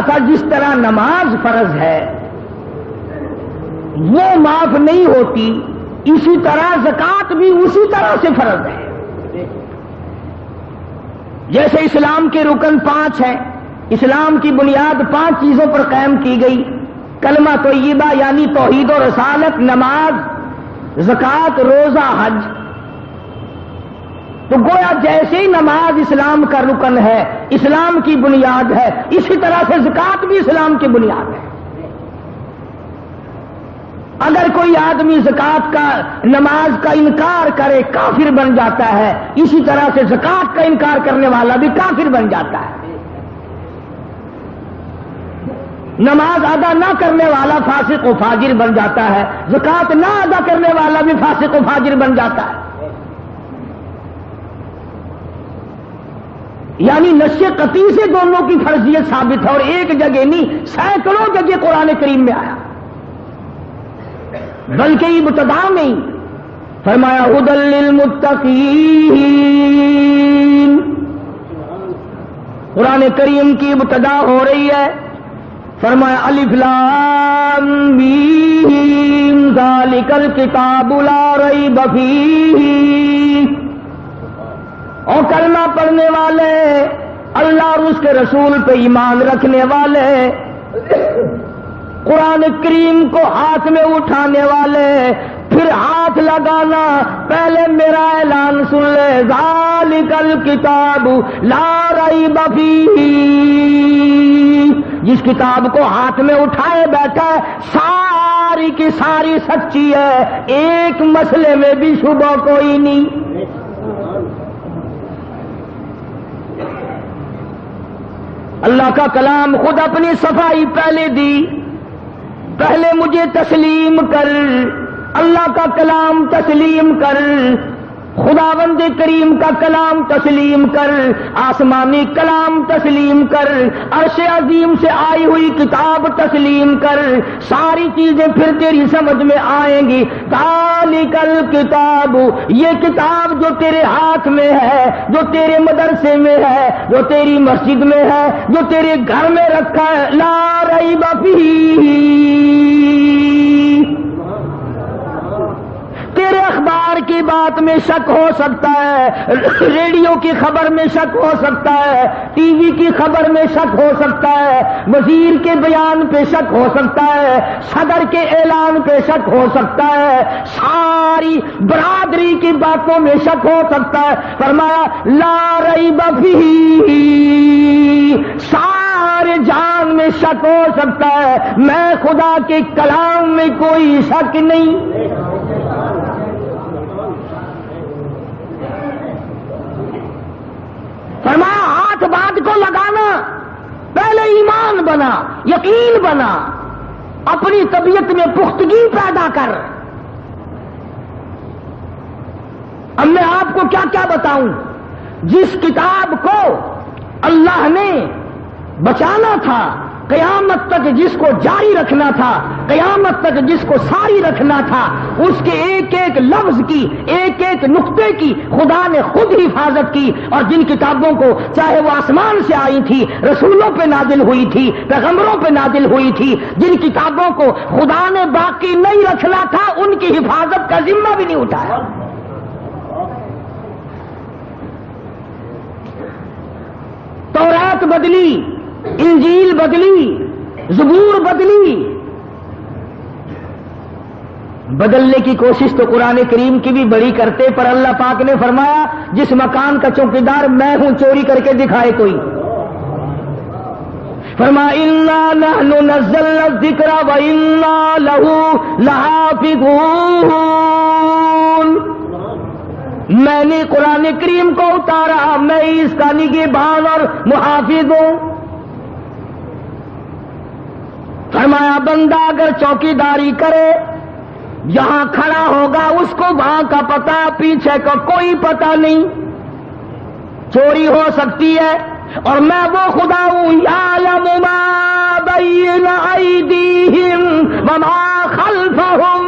کہا تھا جس طرح نماز فرض ہے وہ معاف نہیں ہوتی، اسی طرح زکوٰۃ بھی اسی طرح سے فرض ہے۔ جیسے اسلام کے رکن 5 ہیں، اسلام کی بنیاد 5 چیزوں پر قائم کی گئی، کلمہ طیبہ یعنی توحید و رسالت، نماز، زکوٰۃ، روزہ، حج۔ تو گویا جیسے ہی نماز اسلام کا رکن ہے، اسلام کی بنیاد ہے، اسی طرح سے زکوٰۃ بھی اسلام کی بنیاد ہے۔ اگر کوئی آدمی زکوٰۃ کا، نماز کا انکار کرے کافر بن جاتا ہے، اسی طرح سے زکوٰۃ کا انکار کرنے والا بھی کافر بن جاتا ہے۔ نماز ادا نہ کرنے والا فاسق و فاجر بن جاتا ہے، زکوٰۃ نہ ادا کرنے والا بھی فاسق و فاجر بن جاتا ہے۔ یعنی نشے قطعی سے دونوں کی فرضیت ثابت ہے، اور ایک جگہ نہیں، سینکڑوں جگہ قرآن کریم میں آیا، بلکہ ابتدا میں ہی فرمایا ھدی للمتقین۔ قرآن کریم کی ابتدا ہو رہی ہے، فرمایا الف لام میم ذالک الکتاب لا ریب فیہ۔ اور کلمہ پڑھنے والے، اللہ اور اس کے رسول پہ ایمان رکھنے والے، قرآن کریم کو ہاتھ میں اٹھانے والے، پھر ہاتھ لگانا، پہلے میرا اعلان سن لے، ذالک الکتاب لا ریب فیہ۔ جس کتاب کو ہاتھ میں اٹھائے بیٹھا ہے ساری کی ساری سچی ہے، ایک مسئلے میں بھی شبہ کوئی نہیں۔ اللہ کا کلام خود اپنی صفائی پہلے دی، پہلے مجھے تسلیم کر، اللہ کا کلام تسلیم کر، خداوند کریم کا کلام تسلیم کر، آسمانی کلام تسلیم کر، عرش عظیم سے آئی ہوئی کتاب تسلیم کر، ساری چیزیں پھر تیری سمجھ میں آئیں گی۔ ذالک الکتاب، یہ کتاب جو تیرے ہاتھ میں ہے، جو تیرے مدرسے میں ہے، جو تیری مسجد میں ہے، جو تیرے گھر میں رکھا ہے، لا ریب فیہ۔ تیرے اخبار کی بات میں شک ہو سکتا ہے، ریڈیو کی خبر میں شک ہو سکتا ہے، ٹی وی کی خبر میں شک ہو سکتا ہے، وزیر کے بیان پہ شک ہو سکتا ہے، صدر کے اعلان پہ شک ہو سکتا ہے، ساری برادری کی باتوں میں شک ہو سکتا ہے۔ فرمایا لا ریب فیہ، سارے جان میں شک ہو سکتا ہے، میں خدا کے کلام میں کوئی شک نہیں۔ فرمایا ہاتھ بات کو لگانا، پہلے ایمان بنا، یقین بنا، اپنی طبیعت میں پختگی پیدا کر۔ اب میں آپ کو کیا کیا بتاؤں، جس کتاب کو اللہ نے بچانا تھا، قیامت تک جس کو جاری رکھنا تھا، قیامت تک جس کو ساری رکھنا تھا، اس کے ایک ایک لفظ کی، ایک ایک نقطے کی خدا نے خود حفاظت کی۔ اور جن کتابوں کو، چاہے وہ آسمان سے آئی تھی، رسولوں پہ نازل ہوئی تھی، پیغمبروں پہ نازل ہوئی تھی، جن کتابوں کو خدا نے باقی نہیں رکھنا تھا، ان کی حفاظت کا ذمہ بھی نہیں اٹھایا۔ تورات بدلی، انجیل بدلی، زبور بدلی، بدلنے کی کوشش تو قرآن کریم کی بھی بڑی کرتے، پر اللہ پاک نے فرمایا جس مکان کا چوکیدار میں ہوں، چوری کر کے دکھائے کوئی۔ فرمایا انا نحن نزلنا الذکر وانا لہ لحافظون، میں نے قرآن کریم کو اتارا، میں اس کا نگہبان اور محافظ ہوں۔ فرمایا بندہ اگر چوکیداری کرے، جہاں کھڑا ہوگا اس کو وہاں کا پتہ، پیچھے کا کوئی پتہ نہیں، چوری ہو سکتی ہے، اور میں وہ خدا ہوں یعلم ما بین ایدیہم وما خلفہم،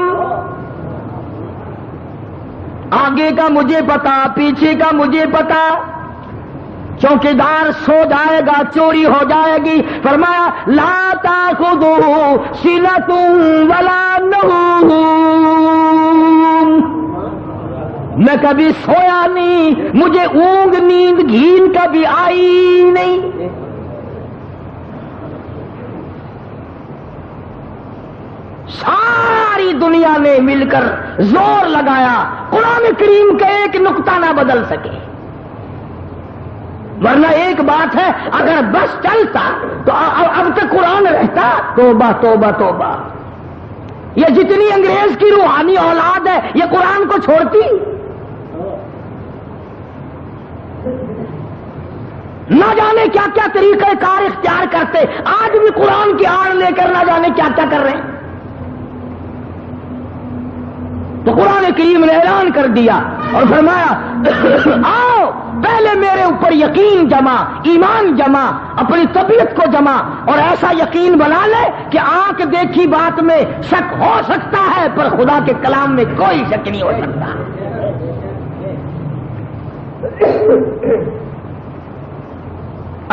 آگے کا مجھے پتا، پیچھے کا مجھے پتا، چوکیدار سو جائے گا چوری ہو جائے گی. فرمایا لا تاخذہ سنۃ ولا نوم، میں کبھی سویا نہیں، مجھے اونگ نیند گھین کبھی آئی نہیں. ساری دنیا نے مل کر زور لگایا قرآن کریم کا ایک نقطہ نہ بدل سکے. ورنہ ایک بات ہے، اگر بس چلتا تو اب تک قرآن رہتا. توبہ توبہ توبہ، یہ جتنی انگریز کی روحانی اولاد ہے یہ قرآن کو چھوڑتی؟ نہ جانے کیا کیا طریقہ کار اختیار کرتے، آج بھی قرآن کی آڑ لے کر نہ جانے کیا کیا کر رہے ہیں. تو قرآن کریم نے اعلان کر دیا اور فرمایا آؤ پہلے میرے اوپر یقین جمع، ایمان جمع، اپنی طبیعت کو جمع، اور ایسا یقین بنا لے کہ آنکھ دیکھی بات میں شک ہو سکتا ہے پر خدا کے کلام میں کوئی شک نہیں ہو سکتا.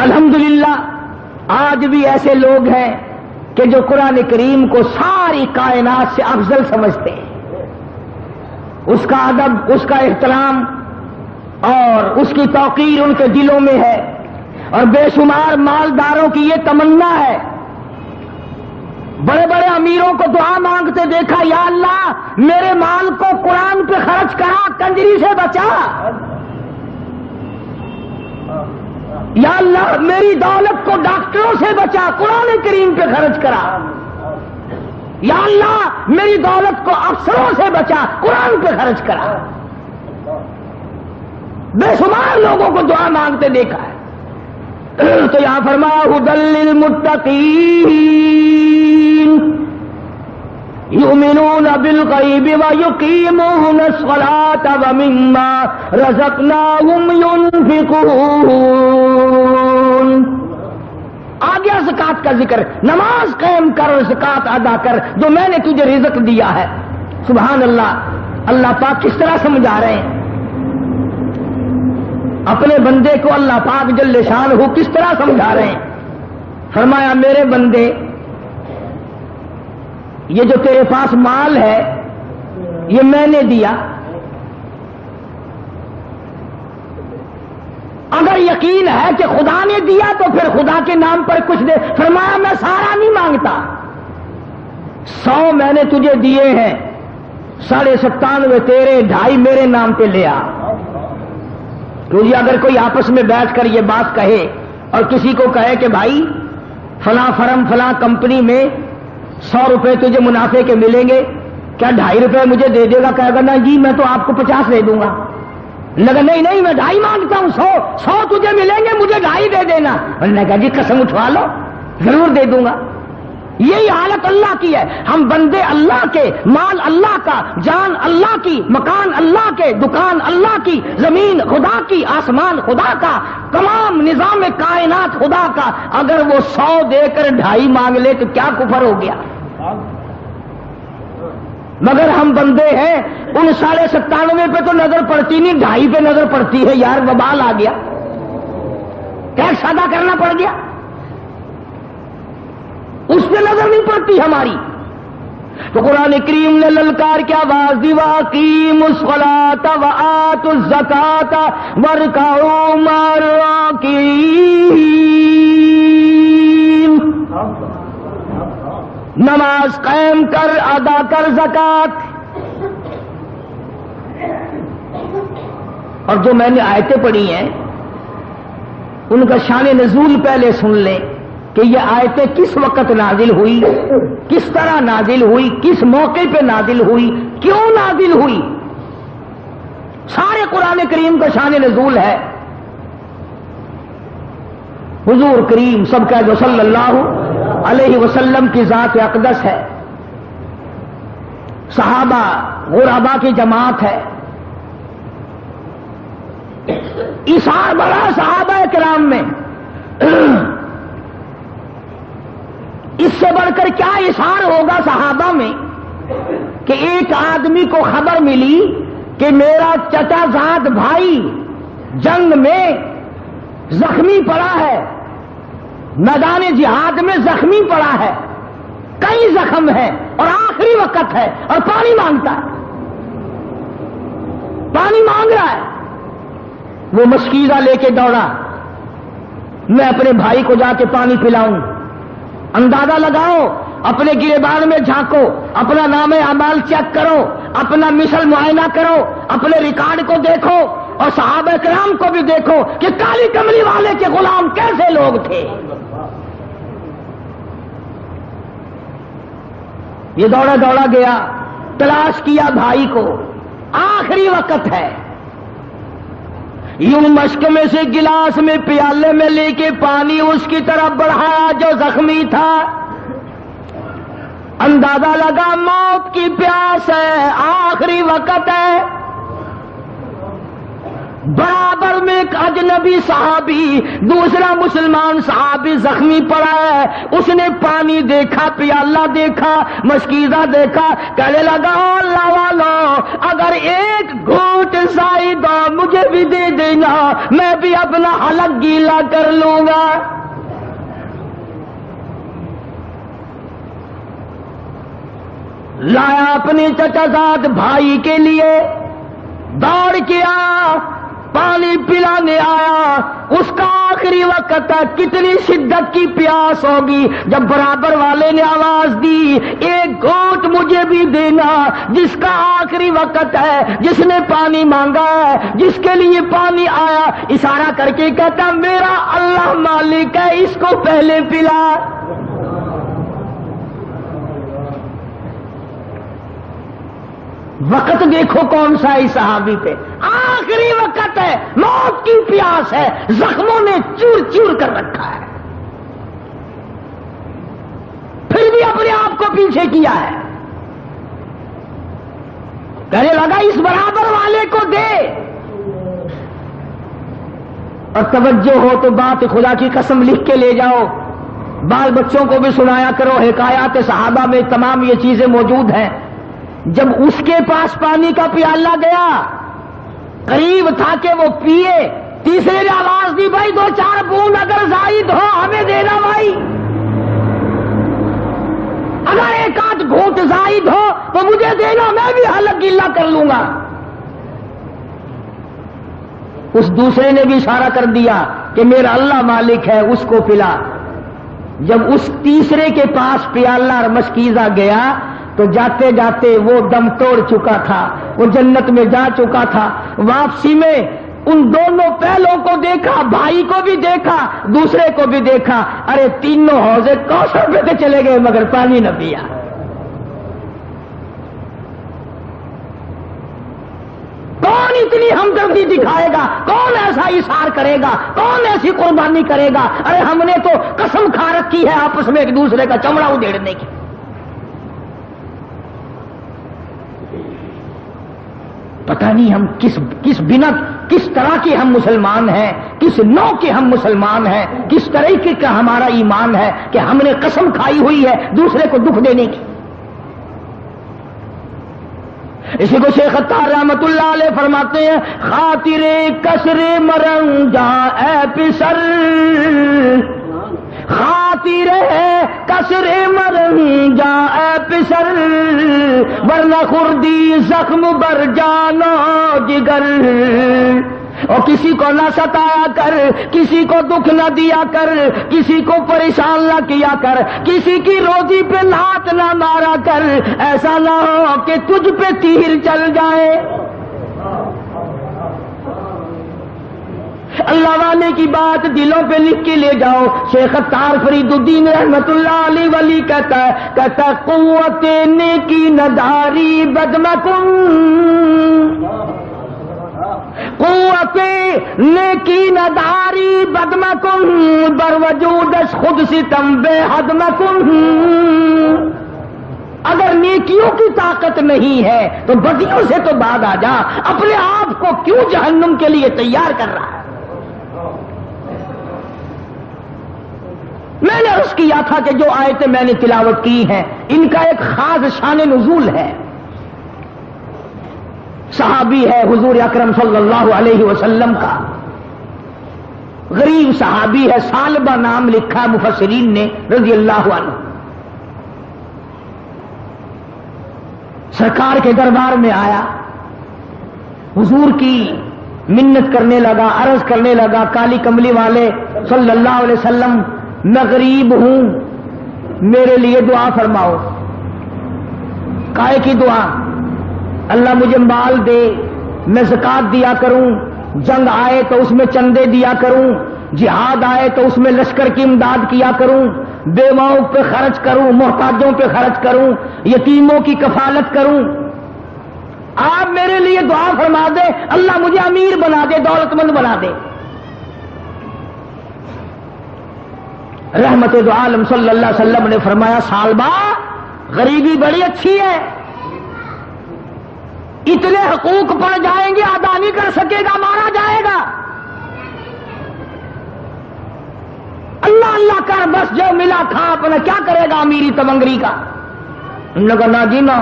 الحمدللہ آج بھی ایسے لوگ ہیں کہ جو قرآن کریم کو ساری کائنات سے افضل سمجھتے ہیں. اس کا ادب، اس کا احترام اور اس کی توقیر ان کے دلوں میں ہے. اور بے شمار مالداروں کی یہ تمنا ہے، بڑے بڑے امیروں کو دعا مانگتے دیکھا، یا اللہ میرے مال کو قرآن پہ خرچ کرا، کنجری سے بچا. یا اللہ میری دولت کو ڈاکٹروں سے بچا، قرآن کریم پہ خرچ کرا. یا اللہ میری دولت کو افسروں سے بچا، قرآن پہ خرچ کرا. بے شمار لوگوں کو دعا مانگتے دیکھا ہے. تو یہاں فرمایا ھدی للمتقین یؤمنون بالغیب ویقیمون الصلاۃ ومما رزقناہم ینفقون. آ گیا زکات کا ذکر. نماز قائم کر اور زکات ادا کر جو میں نے تجھے رزق دیا ہے. سبحان اللہ. اللہ پاک کس طرح سمجھا رہے ہیں اپنے بندے کو، اللہ پاک جل شانہ کس طرح سمجھا رہے ہیں. فرمایا میرے بندے یہ جو تیرے پاس مال ہے یہ میں نے دیا، اگر یقین ہے کہ خدا نے دیا تو پھر خدا کے نام پر کچھ دے. فرمایا میں سارا نہیں مانگتا، 100 میں نے تجھے دیے ہیں، 97.5 تیرے، 2.5 میرے نام پہ لے آ. کیونکہ اگر کوئی آپس میں بیٹھ کر یہ بات کہے اور کسی کو کہے کہ بھائی فلاں فرم فلاں کمپنی میں 100 روپے تجھے منافع کے ملیں گے، کیا 2.5 روپے مجھے دے دے گا؟ کہے گا نا جی میں تو آپ کو 50 دے دوں گا. لگا نہیں نہیں میں 2.5 مانگتا ہوں، 100 تجھے ملیں گے، مجھے 2.5 دے دینا. انہوں نے کہا جی قسم اٹھوا لو، ضرور دے دوں گا. یہی حالت اللہ کی ہے. ہم بندے اللہ کے، مال اللہ کا، جان اللہ کی، مکان اللہ کے، دکان اللہ کی، زمین خدا کی، آسمان خدا کا، تمام نظام کائنات خدا کا. اگر وہ 100 دے کر 2.5 مانگ لے تو کیا کفر ہو گیا؟ مگر ہم بندے ہیں، ان 97.5 پہ تو نظر پڑتی نہیں، 2.5 پہ نظر پڑتی ہے. یار وبال آ گیا، ٹیکس ادا کرنا پڑ گیا، اس پہ نظر نہیں پڑتی ہماری. تو قرآن کریم نے للکار کیا آواز دی، وَأَقِیمُوا الصَّلَاةَ وَآتُوا الزَّکَاةَ وَارْکَعُوا مَعَ الرَّاکِعِینَ. نماز قائم کر، ادا کر زکات. اور جو میں نے آیتیں پڑھی ہیں ان کا شان نزول پہلے سن لیں کہ یہ آیتیں کس وقت نازل ہوئی، کس طرح نازل ہوئی، کس موقع پہ نازل ہوئی، کیوں نازل ہوئی. سارے قرآن کریم کا شان نزول ہے. حضور کریم سب کا جو صلی اللہ علیہ وسلم کی ذات اقدس ہے، صحابہ غربا کی جماعت ہے، اثار بڑا صحابہ کرام میں. اس سے بڑھ کر کیا اثار ہوگا صحابہ میں کہ ایک آدمی کو خبر ملی کہ میرا چچا زاد بھائی جنگ میں زخمی پڑا ہے، میدان جہاد میں زخمی پڑا ہے، کئی زخم ہے اور آخری وقت ہے اور پانی مانگتا ہے، پانی مانگ رہا ہے. وہ مشکیزہ لے کے دوڑا، میں اپنے بھائی کو جا کے پانی پلاؤں. اندازہ لگاؤ، اپنے گریبان میں جھانکو، اپنا نام اعمال چیک کرو، اپنا مثل معائنہ کرو، اپنے ریکارڈ کو دیکھو اور صحابہ کرام کو بھی دیکھو کہ کالی کملی والے کے غلام کیسے لوگ تھے. یہ دوڑا دوڑا گیا، تلاش کیا بھائی کو، آخری وقت ہے. یوں مشک میں سے گلاس میں پیالے میں لے کے پانی اس کی طرف بڑھایا جو زخمی تھا. اندازہ لگا موت کی پیاس ہے، آخری وقت ہے. برابر میں ایک اجنبی صحابی، دوسرا مسلمان صحابی زخمی پڑا ہے. اس نے پانی دیکھا، پیالہ دیکھا، مشکیزہ دیکھا، کہنے لگا اللہ والو، اگر ایک گھونٹ زائد مجھے بھی دے دینا، میں بھی اپنا حلق گیلا کر لوں گا. لایا اپنے چچا زاد بھائی کے لیے، دوڑ کے آیا، پانی پلانے آیا. اس کا آخری وقت ہے، کتنی شدت کی پیاس ہوگی. جب برابر والے نے آواز دی ایک گھونٹ مجھے بھی دینا، جس کا آخری وقت ہے، جس نے پانی مانگا ہے، جس کے لیے پانی آیا، اشارہ کر کے کہتا میرا اللہ مالک ہے، اس کو پہلے پلا. وقت دیکھو کون سا ہے صحابی پہ، آخری وقت ہے، موت کی پیاس ہے، زخموں نے چور چور کر رکھا ہے، پھر بھی اپنے آپ کو پیچھے کیا ہے. کہنے لگا اس برابر والے کو دے. اور توجہ ہو تو بات خدا کی قسم لکھ کے لے جاؤ، بال بچوں کو بھی سنایا کرو. حکایات صحابہ میں تمام یہ چیزیں موجود ہیں. جب اس کے پاس پانی کا پیالہ گیا، قریب تھا کہ وہ پیے، تیسرے نے آواز دی بھائی 2-4 بوند اگر زائد ہو ہمیں دینا بھائی، اگر 1-8 گھونٹ زائد ہو تو مجھے دینا، میں بھی حلق گیلا کر لوں گا. اس دوسرے نے بھی اشارہ کر دیا کہ میرا اللہ مالک ہے، اس کو پلا. جب اس تیسرے کے پاس پیالہ اور مشکیزہ گیا تو جاتے جاتے وہ دم توڑ چکا تھا، وہ جنت میں جا چکا تھا. واپسی میں ان دونوں پہلوں کو دیکھا، بھائی کو بھی دیکھا، دوسرے کو بھی دیکھا. ارے تینوں حوضے کوثر پہ چلے گئے مگر پانی نہ پیا. کون اتنی ہمدردی دکھائے گا؟ کون ایسا اظہار کرے گا؟ کون ایسی قربانی کرے گا؟ ارے ہم نے تو قسم کھا رکھی ہے آپس میں ایک دوسرے کا چمڑا ادھیڑنے کی. پتہ نہیں ہم کس بنا کس طرح کے ہم مسلمان ہیں، کس نوع کے ہم مسلمان ہیں، کس طریقے کا ہمارا ایمان ہے کہ ہم نے قسم کھائی ہوئی ہے دوسرے کو دکھ دینے کی. اسی کو شیخ عطار رحمت اللہ علیہ فرماتے ہیں خاطر کسر مرنجا اے پسر، خاطر کسر مرنجا اے پسر، ورنہ خردی زخم بر جانا جگر. اور کسی کو نہ ستایا کر، کسی کو دکھ نہ دیا کر، کسی کو پریشان نہ کیا کر، کسی کی روزی پہ لات نہ مارا کر، ایسا نہ ہو کہ تجھ پہ تیر چل جائے. اللہ والے کی بات دلوں پہ لکھ کے لے جاؤ. شیخ عطار فرید الدین رحمت اللہ علیہ ولی کہتا ہے قوت نیکی نداری بدمکن، قوت نیکی نداری بدمکن، بر وجودش خود ستم بے حد مکن. اگر نیکیوں کی طاقت نہیں ہے تو بدیوں سے تو بعد آ جا. اپنے آپ کو کیوں جہنم کے لیے تیار کر رہا ہے؟ میں نے عرض کیا تھا کہ جو آیتیں میں نے تلاوت کی ہیں ان کا ایک خاص شان نزول ہے. صحابی ہے حضور اکرم صلی اللہ علیہ وسلم کا، غریب صحابی ہے، ثعلبہ نام لکھا مفسرین نے رضی اللہ عنہ. سرکار کے دربار میں آیا، حضور کی منت کرنے لگا، عرض کرنے لگا، کالی کملی والے صلی اللہ علیہ وسلم میں غریب ہوں، میرے لیے دعا فرماؤ. کائے کی دعا؟ اللہ مجھے مال دے، میں زکات دیا کروں، جنگ آئے تو اس میں چندے دیا کروں، جہاد آئے تو اس میں لشکر کی امداد کیا کروں، بیواؤں پہ خرچ کروں، محتاجوں پہ خرچ کروں، یتیموں کی کفالت کروں. آپ میرے لیے دعا فرما دے، اللہ مجھے امیر بنا دے، دولت مند بنا دے. رحمت دو عالم صلی اللہ علیہ وسلم نے فرمایا ثعلبہ غریبی بڑی اچھی ہے، اتنے حقوق پڑ جائیں گے ادا نہیں کر سکے گا، مارا جائے گا. اللہ اللہ کر، بس جو ملا کھا، اپنا کیا کرے گا امیری تمنگری کا. انہوں نے کہا نہ جی نہ.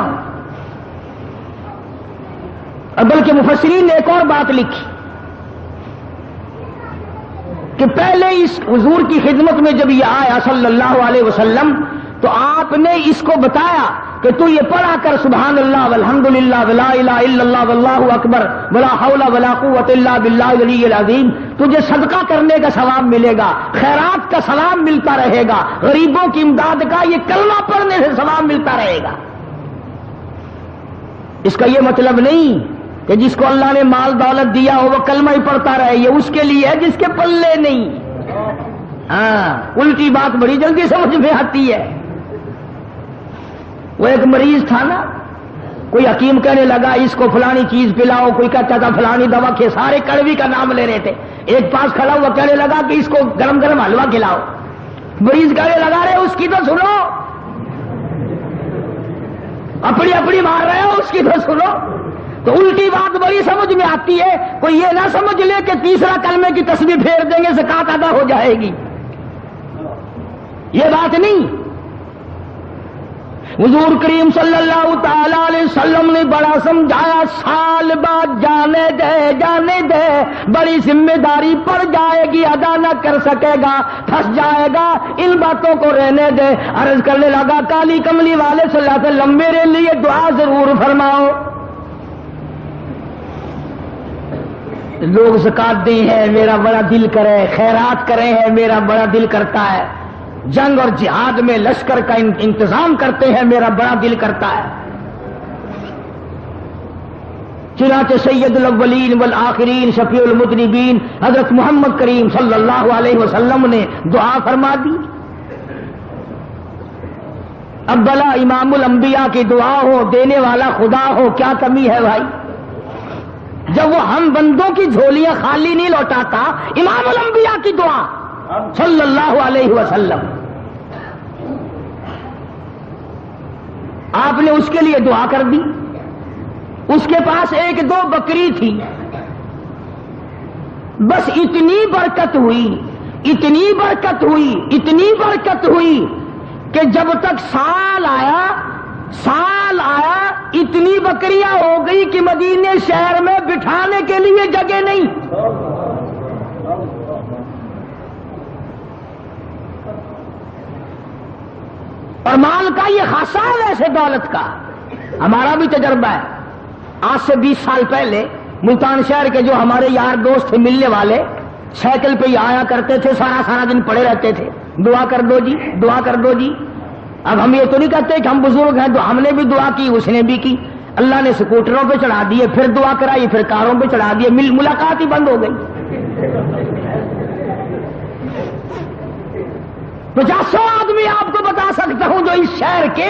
بلکہ مفسرین نے ایک اور بات لکھی کہ پہلے اس حضور کی خدمت میں جب یہ آیا صلی اللہ علیہ وسلم تو آپ نے اس کو بتایا کہ تو یہ پڑھا کر سبحان اللہ والحمدللہ ولا الہ الا اللہ واللہ اکبر ولا حول ولا قوت الا باللہ العلی العظیم. تجھے صدقہ کرنے کا ثواب ملے گا، خیرات کا ثواب ملتا رہے گا، غریبوں کی امداد کا یہ کلمہ پڑھنے سے ثواب ملتا رہے گا. اس کا یہ مطلب نہیں کہ جس کو اللہ نے مال دولت دیا ہو وہ کلمہ ہی پڑھتا رہے، یہ اس کے لیے ہے جس کے پلے نہیں. ہاں، الٹی بات بڑی جلدی سمجھ میں آتی ہے. وہ ایک مریض تھا نا، کوئی حکیم کہنے لگا اس کو فلانی چیز پلاؤ، کوئی کہتا تھا فلانی دوا کے، سارے کڑوی کا نام لے رہے تھے. ایک پاس کھڑا ہوا کہنے لگا کہ اس کو گرم گرم حلوہ کھلاؤ. مریض کہنے لگا رہے اس کی تو سنو، اپنی اپنی مار رہے ہو، اس کی تو سنو. تو الٹی بات بڑی سمجھ میں آتی ہے. کوئی یہ نہ سمجھ لے کہ تیسرا کلمے کی تسبیح پھیر دیں گے زکات ادا ہو جائے گی، یہ بات نہیں. حضور کریم صلی اللہ تعالی علیہ وسلم نے بڑا سمجھایا، ثعلبہ جانے دے جانے دے، بڑی ذمہ داری پڑ جائے گی، ادا نہ کر سکے گا، پھنس جائے گا، ان باتوں کو رہنے دے. عرض کرنے لگا کالی کملی والے صلی اللہ علیہ وسلم میرے لیے دعا ضرور فرماؤ. لوگ زکات دیں ہیں میرا بڑا دل کرے، خیرات کریں ہیں میرا بڑا دل کرتا ہے، جنگ اور جہاد میں لشکر کا انتظام کرتے ہیں میرا بڑا دل کرتا ہے. چنانچہ سید الاولین والآخرین شفیع المذنبین حضرت محمد کریم صلی اللہ علیہ وسلم نے دعا فرما دی. اب بلا امام الانبیاء کی دعا ہو، دینے والا خدا ہو، کیا کمی ہے بھائی؟ جب وہ ہم بندوں کی جھولیاں خالی نہیں لوٹاتا، امام الانبیاء کی دعا صلی اللہ علیہ وسلم، آپ نے اس کے لیے دعا کر دی. اس کے پاس ایک دو بکری تھی، بس اتنی برکت ہوئی، اتنی برکت ہوئی، اتنی برکت ہوئی کہ جب تک سال آیا اتنی بکریاں ہو گئی کہ مدینے شہر میں بٹھانے کے لیے جگہ نہیں. اور مال کا یہ خاصہ ہے ویسے دولت کا. ہمارا بھی تجربہ ہے. آج سے 20 سال پہلے ملتان شہر کے جو ہمارے یار دوست تھے ملنے والے، سائیکل پہ ہی آیا کرتے تھے، سارا دن پڑے رہتے تھے، دعا کر دو جی، دعا کر دو جی. اب ہم یہ تو نہیں کہتے کہ ہم بزرگ ہیں تو ہم نے بھی دعا کی، اس نے بھی کی. اللہ نے سکوٹروں پہ چڑھا دیے، پھر دعا کرائی، پھر کاروں پہ چڑھا دیے، ملاقات ہی بند ہو گئی. 50 آدمی آپ کو بتا سکتا ہوں جو اس شہر کے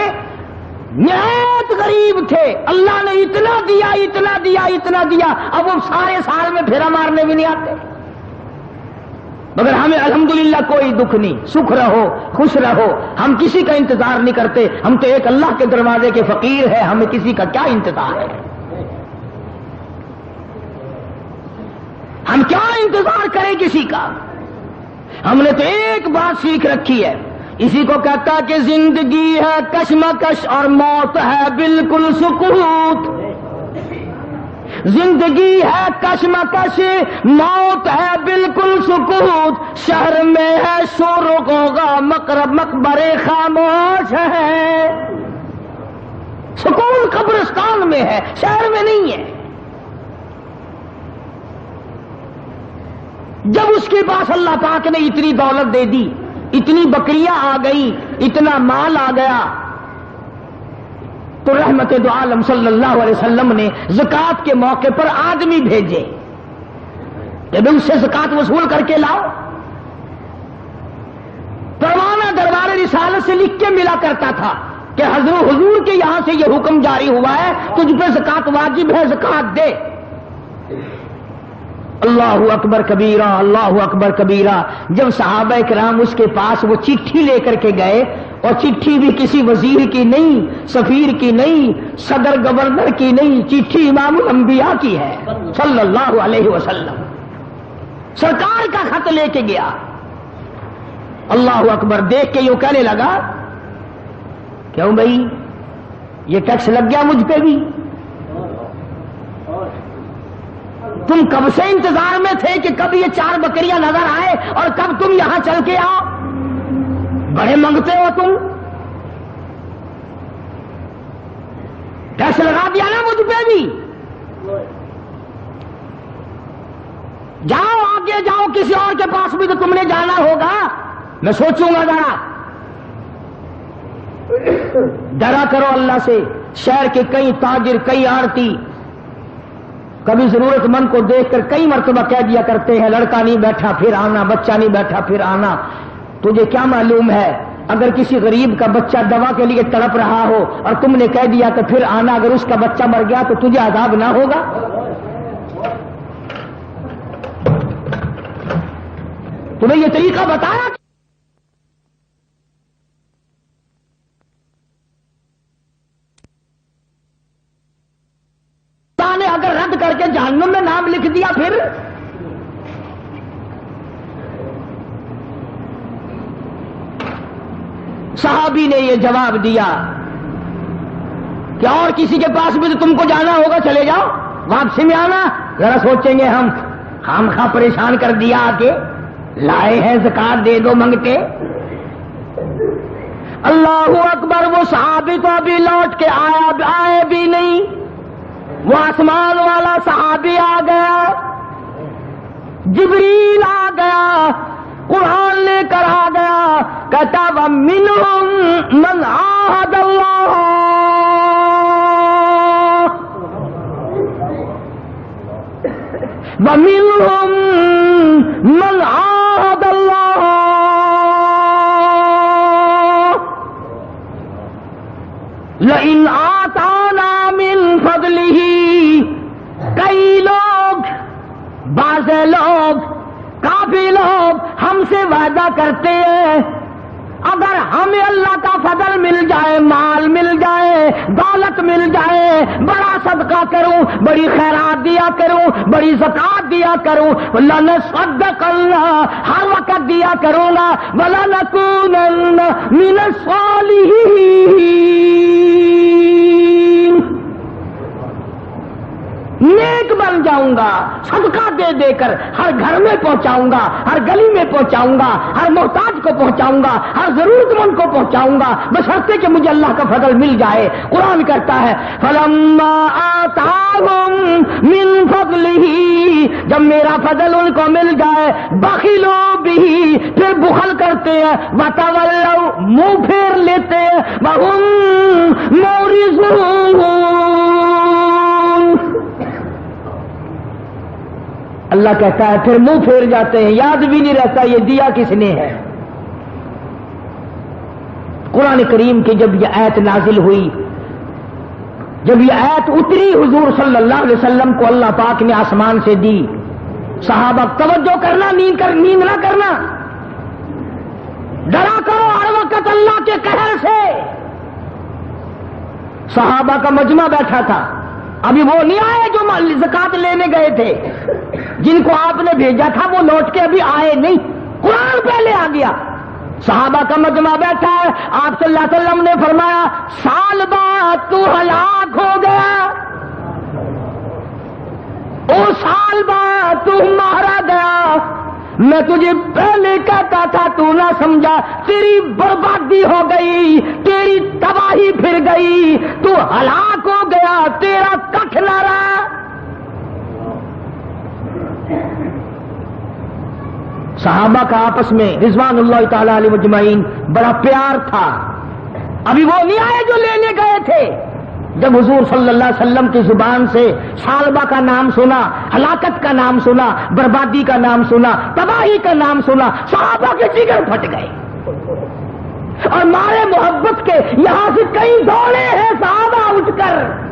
نہایت غریب تھے، اللہ نے اتنا دیا اتنا دیا اتنا دیا، اب وہ سارے سال میں پھیرا مارنے بھی نہیں آتے. مگر ہمیں الحمدللہ کوئی دکھ نہیں، سکھ رہو، خوش رہو، ہم کسی کا انتظار نہیں کرتے. ہم تو ایک اللہ کے دروازے کے فقیر ہیں، ہمیں کسی کا کیا انتظار ہے؟ ہم کیا انتظار کریں کسی کا؟ ہم نے تو ایک بات سیکھ رکھی ہے، اسی کو کہتا کہ زندگی ہے کشمکش اور موت ہے بالکل سکوت. زندگی ہے کشمکش، موت ہے بالکل سکوت شہر میں ہے، شور و غوغا مقبرے خاموش ہے. سکون قبرستان میں ہے، شہر میں نہیں ہے. جب اس کے پاس اللہ پاک نے اتنی دولت دے دی، اتنی بکریاں آ گئی، اتنا مال آ گیا، تو رحمت دو عالم صلی اللہ علیہ وسلم نے زکات کے موقع پر آدمی بھیجے کہ اس سے زکات وصول کر کے لاؤ. پروانہ دربار رسالت سے لکھ کے ملا کرتا تھا کہ حضور کے یہاں سے یہ حکم جاری ہوا ہے، تجھ پہ زکات واجب ہے، زکات دے. اللہ اکبر کبیرہ، اللہ اکبر کبیرہ. جب صحابہ کرام اس کے پاس وہ چٹھی لے کر کے گئے، اور چٹھی بھی کسی وزیر کی نہیں، سفیر کی نہیں، صدر گورنر کی نہیں، چٹھی امام الانبیاء کی ہے صلی اللہ علیہ وسلم. سرکار کا خط لے کے گیا. اللہ اکبر. دیکھ کے یوں کہنے لگا، کیوں بھائی یہ ٹیکس لگ گیا مجھ پہ بھی؟ تم کب سے انتظار میں تھے کہ کب یہ 4 بکریاں نظر آئے اور کب تم یہاں چل کے آؤ؟ بڑے منگتے ہو تم. ٹیکس لگا دیا نا مجھ پہ بھی. جاؤ آگے جاؤ، کسی اور کے پاس بھی تو تم نے جانا ہوگا. میں سوچوں گا ذرا. ڈرا کرو اللہ سے. شہر کے کئی تاجر، کئی آڑتی کبھی ضرورت مند کو دیکھ کر کئی مرتبہ کہہ دیا کرتے ہیں، لڑکا نہیں بیٹھا پھر آنا، بچہ نہیں بیٹھا پھر آنا. تجھے کیا معلوم ہے اگر کسی غریب کا بچہ دوا کے لیے تڑپ رہا ہو اور تم نے کہہ دیا کہ پھر آنا، اگر اس کا بچہ مر گیا تو تجھے عذاب نہ ہوگا؟ تمہیں یہ طریقہ بتایا نے، اگر رد کر کے جہنم میں نام لکھ دیا پھر؟ صحابی نے یہ جواب دیا کہ اور کسی کے پاس بھی تو تم کو جانا ہوگا، چلے جاؤ، واپسی میں آنا. ذرا سوچیں گے ہم خامخواہ پریشان کر دیا آ کے، لائے ہیں زکات دے دو منگتے. اللہ اکبر. وہ صحابی تو ابھی لوٹ کے آئے بھی نہیں، وہ آسمان والا صحابی آ گیا، جبریل آ گیا، قرآن لے کر آ گیا. کہتا وَمِنْهُمْ مَنْ عَاهَدَ اللَّهَ، وَمِنْهُمْ مَنْ عَاهَدَ اللَّهَ لَئِنْ آتَانَا مِنْ فَضْلِهِ. کئی لوگ، بعض لوگ، کافی لوگ ہم سے وعدہ کرتے ہیں اگر ہمیں اللہ کا فضل مل جائے، مال مل جائے، دولت مل جائے، بڑا صدقہ کروں، بڑی خیرات دیا کروں، بڑی زکات دیا کروں، لنصدقن، ہر وقت دیا کروں گا، ولنکونن من الصالحین، نیک بن جاؤں گا، صدقہ دے دے کر ہر گھر میں پہنچاؤں گا، ہر گلی میں پہنچاؤں گا، ہر محتاج کو پہنچاؤں گا، ہر ضرورت مند کو پہنچاؤں گا، بشرطے کہ مجھے اللہ کا فضل مل جائے. قرآن کہتا ہے فَلَمَّا آتَاهُم مِّن فَضْلِهِ، جب میرا فضل ان کو مل جائے، بَخِلُوا بِهِ، پھر بخل کرتے ہیں، وَتَوَلَّوْا، منہ پھیر لیتے ہیں، وَهُم مُعْرِضُونَ. اللہ کہتا ہے پھر منہ پھیر جاتے ہیں، یاد بھی نہیں رہتا یہ دیا کس نے ہے. قرآن کریم کی جب یہ آیت نازل ہوئی، جب یہ آیت اتری حضور صلی اللہ علیہ وسلم کو اللہ پاک نے آسمان سے دی، صحابہ توجہ کرنا، نیند نہ کرنا، ڈرا کرو ہر وقت اللہ کے قہر سے. صحابہ کا مجمع بیٹھا تھا، ابھی وہ نہیں آئے جو زکات لینے گئے تھے، جن کو آپ نے بھیجا تھا وہ لوٹ کے ابھی آئے نہیں، قرآن پہلے آ گیا. صحابہ کا مجمع بیٹھا ہے، آپ صلی اللہ علیہ وسلم نے فرمایا سال بعد تو ہلاک ہو گیا، او سال بعد تو مارا گیا، میں تجھے پہلے کہتا تھا تو نہ سمجھا، تیری بربادی ہو گئی، تیری تباہی پھر گئی، تو ہلاک ہو گیا، تیرا ککھ نہ رہا۔ صحابہ کا آپس میں رضوان اللہ تعالی علیہ مجمعین بڑا پیار تھا۔ ابھی وہ نہیں آئے جو لینے گئے تھے۔ جب حضور صلی اللہ علیہ وسلم کی زبان سے ثعلبہ کا نام سنا، ہلاکت کا نام سنا، بربادی کا نام سنا، تباہی کا نام سنا، صحابہ کے جگر پھٹ گئے اور مارے محبت کے یہاں سے کئی دوڑے ہیں صحابہ اٹھ کر۔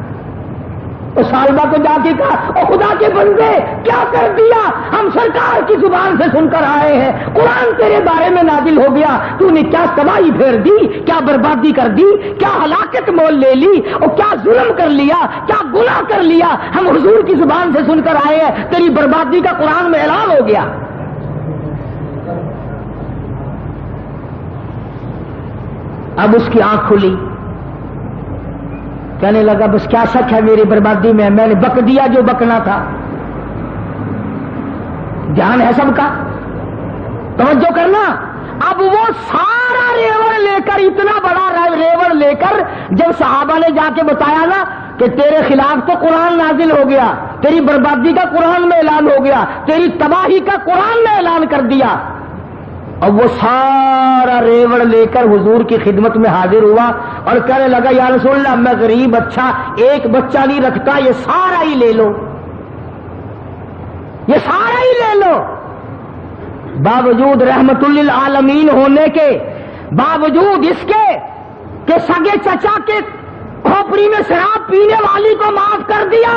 اس ثعلبہ کو جا کے کہا، او خدا کے بندے کیا کر دیا؟ ہم سرکار کی زبان سے سن کر آئے ہیں، قرآن تیرے بارے میں نازل ہو گیا، تو نے کیا تباہی پھیر دی، کیا بربادی کر دی، کیا ہلاکت مول لے لی، اور کیا ظلم کر لیا، کیا گناہ کر لیا؟ ہم حضور کی زبان سے سن کر آئے ہیں، تیری بربادی کا قرآن میں اعلان ہو گیا۔ اب اس کی آنکھ کھلی، کہنے لگا بس کیا شک ہے میری بربادی میں نے بک دیا جو بکنا تھا۔ دھیان ہے سب کا، توجہ کرنا۔ اب وہ سارا ریوڑ لے کر، اتنا بڑا ریوڑ لے کر جب صحابہ نے جا کے بتایا نا کہ تیرے خلاف تو قرآن نازل ہو گیا، تیری بربادی کا قرآن میں اعلان ہو گیا، تیری تباہی کا قرآن نے اعلان کر دیا، اور وہ سارا ریوڑ لے کر حضور کی خدمت میں حاضر ہوا اور کہنے لگا یا رسول اللہ میں غریب اچھا ایک بچہ نہیں رکھتا، یہ سارا ہی لے لو، یہ سارا ہی لے لو۔ باوجود رحمت للعالمین ہونے کے، باوجود اس کے کہ سگے چچا کے کھوپڑی میں شراب پینے والی کو معاف کر دیا،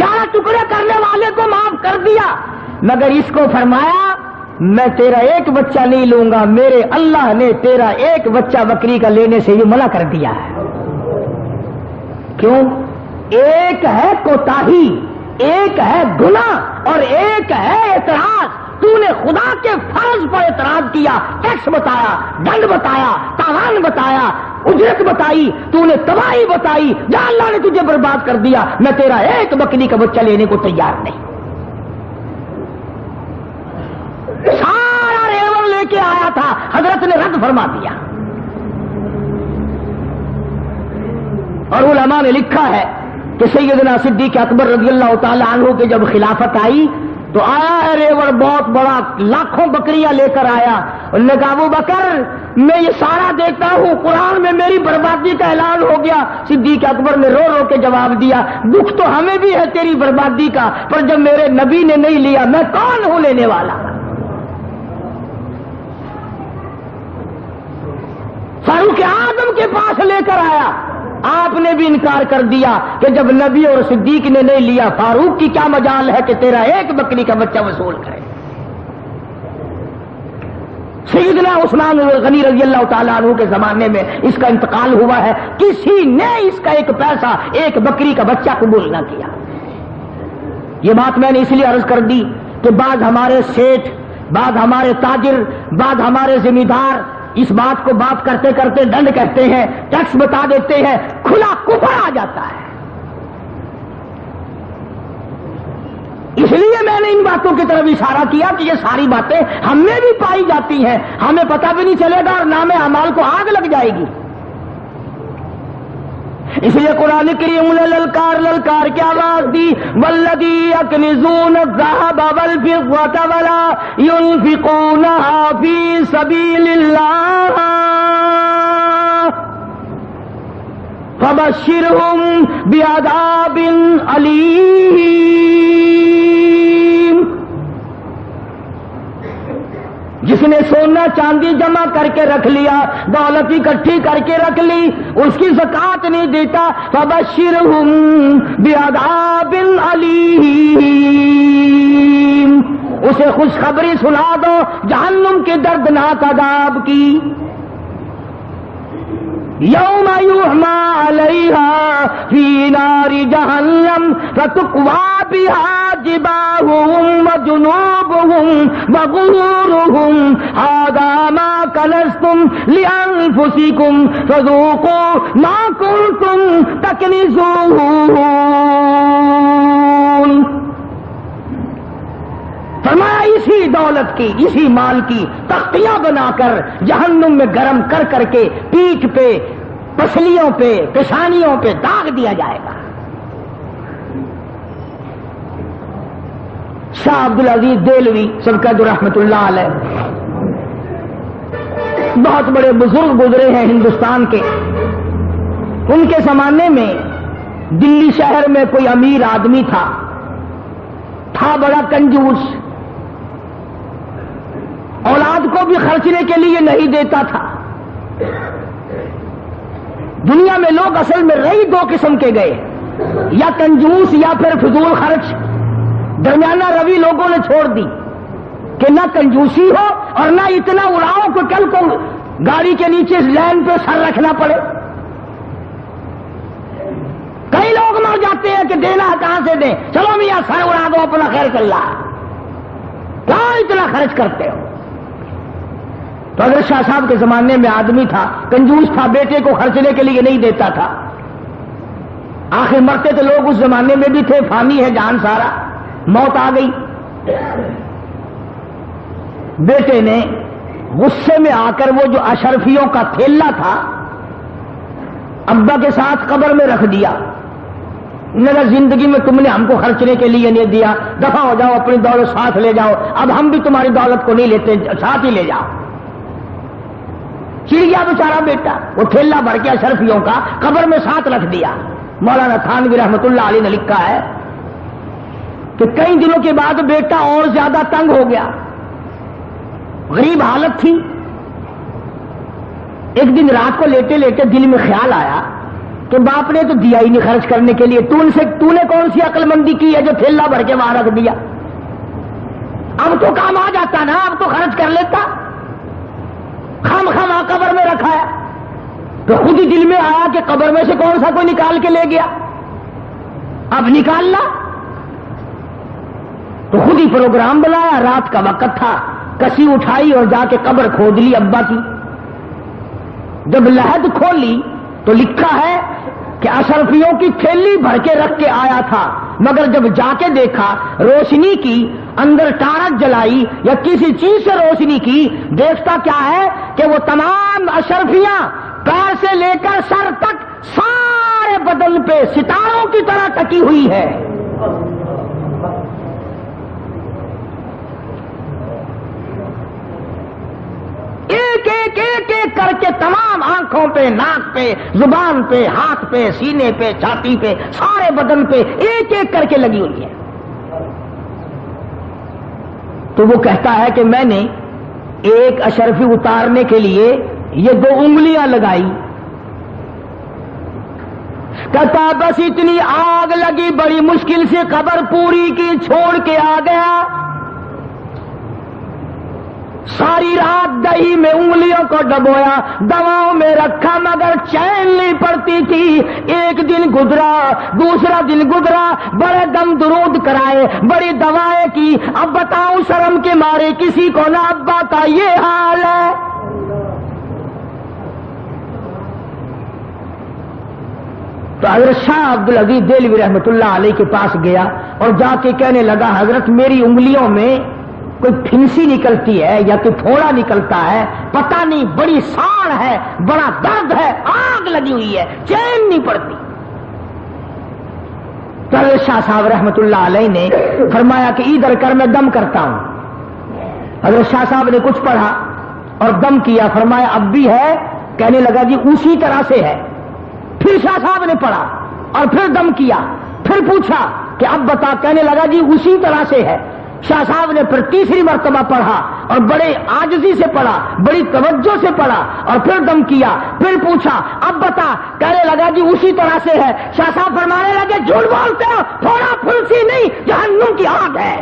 11 ٹکڑے کرنے والے کو معاف کر دیا، مگر اس کو فرمایا میں تیرا ایک بچہ نہیں لوں گا، میرے اللہ نے تیرا ایک بچہ بکری کا لینے سے یہ منع کر دیا ہے۔ کیوں؟ ایک ہے کوتاہی، ایک ہے گناہ، اور ایک ہے اعتراض۔ تو نے خدا کے فرض پر اعتراض کیا، ٹیکس بتایا، دنڈ بتایا، تاوان بتایا، اجرت بتائی، تو نے تباہی بتائی، جہاں اللہ نے تجھے برباد کر دیا، میں تیرا ایک بکری کا بچہ لینے کو تیار نہیں۔ سارا ریوڑ لے کے آیا تھا، حضرت نے رد فرما دیا۔ اور علماء نے لکھا ہے کہ سیدنا صدیق اکبر رضی اللہ تعالی عنہ کے جب خلافت آئی تو آیا ہے ریوڑ بہت بڑا، لاکھوں بکریاں لے کر آیا۔ انہوں نے کہا ابو بکر میں یہ سارا دیکھتا ہوں، قرآن میں میری بربادی کا اعلان ہو گیا۔ صدیق اکبر نے رو رو کے جواب دیا دکھ تو ہمیں بھی ہے تیری بربادی کا، پر جب میرے نبی نے نہیں لیا میں کون ہوں لینے والا؟ فاروق اعظم کے پاس لے کر آیا، آپ نے بھی انکار کر دیا کہ جب نبی اور صدیق نے نہیں لیا، فاروق کی کیا مجال ہے کہ تیرا ایک بکری کا بچہ وصول کرے؟ سیدنا عثمان غنی رضی اللہ تعالیٰ عنہ کے زمانے میں اس کا انتقال ہوا ہے، کسی نے اس کا ایک پیسہ، ایک بکری کا بچہ قبول نہ کیا۔ یہ بات میں نے اس لیے عرض کر دی کہ بعض ہمارے سیٹھ، بعض ہمارے تاجر، بعض ہمارے ذمہ دار اس بات کو بات کرتے کرتے ڈنڈ کہتے ہیں، ٹیکس بتا دیتے ہیں، کھلا کفر آ جاتا ہے۔ اس لیے میں نے ان باتوں کی طرف اشارہ کیا کہ یہ ساری باتیں ہم میں بھی پائی جاتی ہیں، ہمیں پتہ بھی نہیں چلے گا اور نام اعمال کو آگ لگ جائے گی۔ اس لیے قرآن کریم نے للکار کی آواز دی، والذی یکنزون الذهب والفضة ولا ينفقونها فی سبیل اللہ فبشرهم بعذاب علیم۔ جس نے سونا چاندی جمع کر کے رکھ لیا، دولت اکٹھی کر کے رکھ لی، اس کی زکات نہیں دیتا، فبشرہم بعذاب علیم، اسے خوشخبری سنا دو جہنم کے دردناک عذاب کی۔ یوم یحمى علیہا فی نار جہنم فتقوی بہا جباہہم وجنوبہم وظہورہم ھذا ما کنزتم لانفسکم فذوقوا ما کنتم تکنزون۔ فرمایا اسی دولت کی، اسی مال کی تختیاں بنا کر جہنم میں گرم کر کر کے پیٹھ پہ، پسلیوں پہ، پیشانیوں پہ داغ دیا جائے گا۔ شاہ عبدالعزیز دہلوی سرکد رحمت اللہ علیہ بہت بڑے بزرگ گزرے ہیں ہندوستان کے۔ ان کے زمانے میں دلی شہر میں کوئی امیر آدمی تھا بڑا کنجوس، اولاد کو بھی خرچنے کے لیے نہیں دیتا تھا۔ دنیا میں لوگ اصل میں رہی دو قسم کے گئے، یا کنجوس یا پھر فضول خرچ۔ درمیانہ روی لوگوں نے چھوڑ دی کہ نہ کنجوسی ہو اور نہ اتنا اڑاؤ کہ کل کو گاڑی کے نیچے لین پہ سر رکھنا پڑے۔ کئی لوگ مر جاتے ہیں کہ دینا کہاں سے دیں، چلو میاں سر اڑا دو اپنا خیر چل رہا ہے، کہاں اتنا خرچ کرتے ہو؟ تو اگر شاہ صاحب کے زمانے میں آدمی تھا، کنجوس تھا، بیٹے کو خرچنے کے لیے نہیں دیتا تھا۔ آخر مرتے تو لوگ اس زمانے میں بھی تھے، فانی ہے جان سارا، موت آ گئی۔ بیٹے نے غصے میں آ کر وہ جو اشرفیوں کا تھیلا تھا ابا کے ساتھ قبر میں رکھ دیا۔ میرا زندگی میں تم نے ہم کو خرچنے کے لیے نہیں دیا، دفع ہو جاؤ، اپنی دولت ساتھ لے جاؤ، اب ہم بھی تمہاری دولت کو نہیں لیتے، ساتھ ہی لے جاؤ۔ چڑ گیا بیچارہ بیٹا، وہ تھیلا بھر کے اشرفیوں کا قبر میں ساتھ رکھ دیا۔ مولانا تھانوی رحمت اللہ علیہ نے لکھا ہے کہ کئی دنوں کے بعد بیٹا اور زیادہ تنگ ہو گیا، غریب حالت تھی۔ ایک دن رات کو لیٹے لیٹے دل میں خیال آیا کہ باپ نے تو دیا ہی نہیں خرچ کرنے کے لیے، تو نے کون سی عقل مندی کی ہے جو تھیلا بھر کے وہاں رکھ دیا؟ اب تو کام آ جاتا نا، اب تو خرچ کر لیتا، خام خواہ قبر میں رکھا ہے۔ تو خود ہی دل میں آیا کہ قبر میں سے کون سا کوئی نکال کے لے گیا، اب نکالنا۔ تو خود ہی پروگرام بنایا، رات کا وقت تھا، کسی اٹھائی اور جا کے قبر کھود لی ابا کی۔ جب لحد کھولی تو لکھا ہے کہ اشرفیوں کی تھیلی بھر کے رکھ کے آیا تھا، مگر جب جا کے دیکھا روشنی کی، اندر ٹارچ جلائی یا کسی چیز سے روشنی کی، دیکھتا کیا ہے کہ وہ تمام اشرفیاں پیر سے لے کر سر تک سارے بدن پہ ستاروں کی طرح ٹکی ہوئی ہے۔ ایک ایک ایک ایک کر کے تمام آنکھوں پہ، ناک پہ، زبان پہ، ہاتھ پہ، سینے پہ، چھاتی پہ، سارے بدن پہ ایک ایک کر کے لگی ہوئی ہے۔ تو وہ کہتا ہے کہ میں نے ایک اشرفی اتارنے کے لیے یہ 2 انگلیاں لگائی، کہتا بس اتنی آگ لگی، بڑی مشکل سے قبر پوری کی، چھوڑ کے آ گیا۔ ساری رات دہی میں انگلیوں کو ڈبویا، دواؤں میں رکھا، مگر چین نہیں پڑتی تھی۔ ایک دن گزرا، دوسرا دن گزرا، بڑے دم درود کرائے، بڑی دوائیں کی، اب بتاؤں شرم کے مارے کسی کو نہ ابا کا یہ حال ہے۔ تو حضرت شاہ عبدالعزیز دہلوی رحمت اللہ علیہ کے پاس گیا اور جا کے کہنے لگا حضرت میری انگلیوں میں کوئی پھنسی نکلتی ہے یا کوئی پھوڑا نکلتا ہے، پتہ نہیں، بڑی ساڑ ہے، بڑا درد ہے، آگ لگی ہوئی ہے، چین نہیں پڑتی۔ تو حضرت شاہ صاحب رحمت اللہ علیہ نے فرمایا کہ ادھر کر میں دم کرتا ہوں۔ حضرت شاہ صاحب نے کچھ پڑھا اور دم کیا، فرمایا اب بھی ہے؟ کہنے لگا جی اسی طرح سے ہے۔ پھر شاہ صاحب نے پڑھا اور پھر دم کیا، پھر پوچھا کہ اب بتا، کہنے لگا جی اسی طرح سے ہے۔ شاہ صاحب نے پھر تیسری مرتبہ پڑھا اور بڑے عاجزی سے پڑھا، بڑی توجہ سے پڑھا اور پھر دم کیا، پھر پوچھا اب بتا، کہنے لگا جی اسی طرح سے ہے۔ شاہ صاحب فرمانے لگے جھوٹ بولتے ہو، تھوڑا پھنسی نہیں، جہنم کی آگ ہے۔